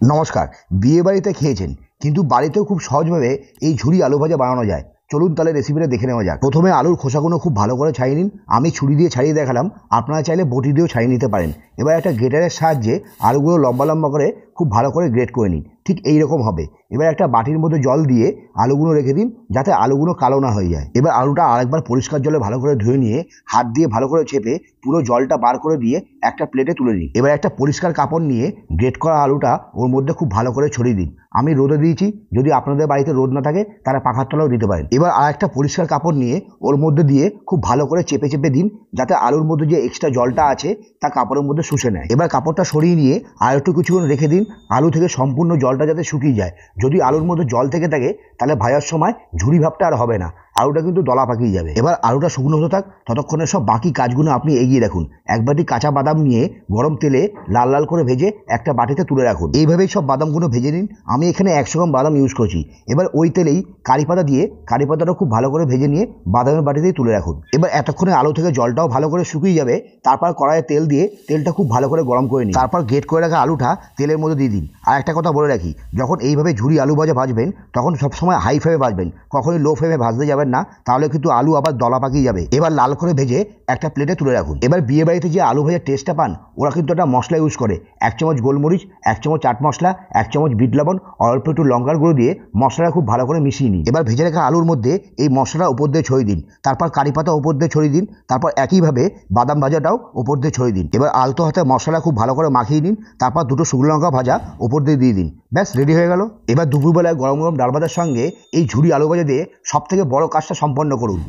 নমস্কার। বিয়ে বাড়িতে খেয়েছেন, কিন্তু বাড়িতেও খুব সহজভাবে এই ঝুরি আলু ভাজা বানানো যায়। চলুন তাহলে রেসিপিটা দেখে নেওয়া যাক। প্রথমে আলুর খোসাগুলো খুব ভালো করে ছাড়িয়ে নিন। আমি ছুরি দিয়ে ছাড়িয়ে দেখালাম, আপনারা চাইলে বটি দিয়েও ছাড়িয়ে নিতে পারেন। এবার একটা গ্রেটারের সাহায্যে আলুগুলো লম্বা লম্বা করে খুব ভালো করে গ্রেট করে নিন। ঠিক এই রকম হবে। এবার একটা বাটির মধ্যে জল দিয়ে আলুগুলো রেখে দিন, যাতে আলুগুলো কালো না হয়ে যায়। এবার আলুটা আরেকবার পরিষ্কার জলে ভালো করে ধুয়ে নিয়ে হাত দিয়ে ভালো করে চেপে পুরো জলটা বার করে দিয়ে একটা প্লেটে তুলে নিন। এবার একটা পরিষ্কার কাপড় নিয়ে গ্রেট করা আলুটা ওর মধ্যে খুব ভালো করে ছড়িয়ে দিন। আমি রোদে দিয়েছি, যদি আপনাদের বাড়িতে রোদ না থাকে তারা পাখার তলাও দিতে পারেন। এবার আর একটা পরিষ্কার কাপড় নিয়ে ওর মধ্যে দিয়ে খুব ভালো করে চেপে চেপে দিন, যাতে আলুর মধ্যে যে এক্সট্রা জলটা আছে তা কাপড়ের মধ্যে শুষে নেয়। এবার কাপড়টা সরিয়ে নিয়ে আর একটু কিছুক্ষণ রেখে দিন, আলু থেকে সম্পূর্ণ জলটা যাতে শুকিয়ে যায়। যদি আলুর মধ্যে জল থেকে থাকে তাহলে ভাজার সময় ঝুরি ভাবটা আর হবে না, আলুটা কিন্তু দলা পাকিয়ে যাবে। এবার আলুটা শুকনো হতে থাক, ততক্ষণে সব বাকি কাজগুলো আপনি এগিয়ে রাখুন। এক বাটি কাঁচা বাদাম নিয়ে গরম তেলে লাল লাল করে ভেজে একটা বাটিতে তুলে রাখুন। এইভাবেই সব বাদামগুলো ভেজে নিন। আমি এখানে 100 গ্রাম বাদাম ইউজ করছি। এবার ওই তেলেই কারি পাতা দিয়ে কারি পাতাটা খুব ভালো করে ভেজে নিয়ে বাদামের বাটিতেই তুলে রাখুন। এবার এতক্ষণে আলু থেকে জলটাও ভালো করে শুকিয়ে যাবে। তারপর কড়াইয়ে তেল দিয়ে তেলটা খুব ভালো করে গরম করে নিন। তারপর গ্রেট করে রাখা আলুটা তেলের মধ্যে দিয়ে দিন। আর একটা কথা বলে রাখি, যখন এইভাবে ঝুরি আলু ভাজা ভাজবেন তখন সবসময় হাই ফ্লেমে ভাজবেন, কখনোই লো ফ্লেমে ভাজতে যাবেন না, তাহলে কিন্তু আলু আবার দলা পাকিয়ে যাবে। এবার লাল করে ভেজে একটা প্লেটে তুলে রাখুন। এবার বিয়ে বাড়িতে যে আলু ভাজার টেস্টটা পান, ওরা কিন্তু একটা মশলা ইউজ করে। 1 চামচ গোলমরিচ, 1 চামচ চাট মশলা, 1 চামচ বিট লবণ, অল্প একটু লঙ্কার গুঁড়ো দিয়ে মশলাটা খুব ভালো করে মিশিয়ে নিন। এবার ভেজে রাখা আলুর মধ্যে এই মশলাটা উপর দিয়ে ছড়িয়ে দিন। তারপর কারি পাতা উপর দিয়ে ছড়িয়ে দিন। তারপর একইভাবে বাদাম ভাজাটাও উপর দিয়ে ছড়িয়ে দিন। এবার আলতো হাতে মশলা খুব ভালো করে মাখিয়ে নিন। তারপর দুটো শুকনো লঙ্কা ভাজা উপর দিয়ে দিন। ব্যাস রেডি হয়ে গেল। এবার দুপুরবেলায় গরম গরম ডাল ভাতের সঙ্গে এই ঝুরি আলু ভাজা দিয়ে সব থেকে বড় কাজটা সম্পন্ন করুন।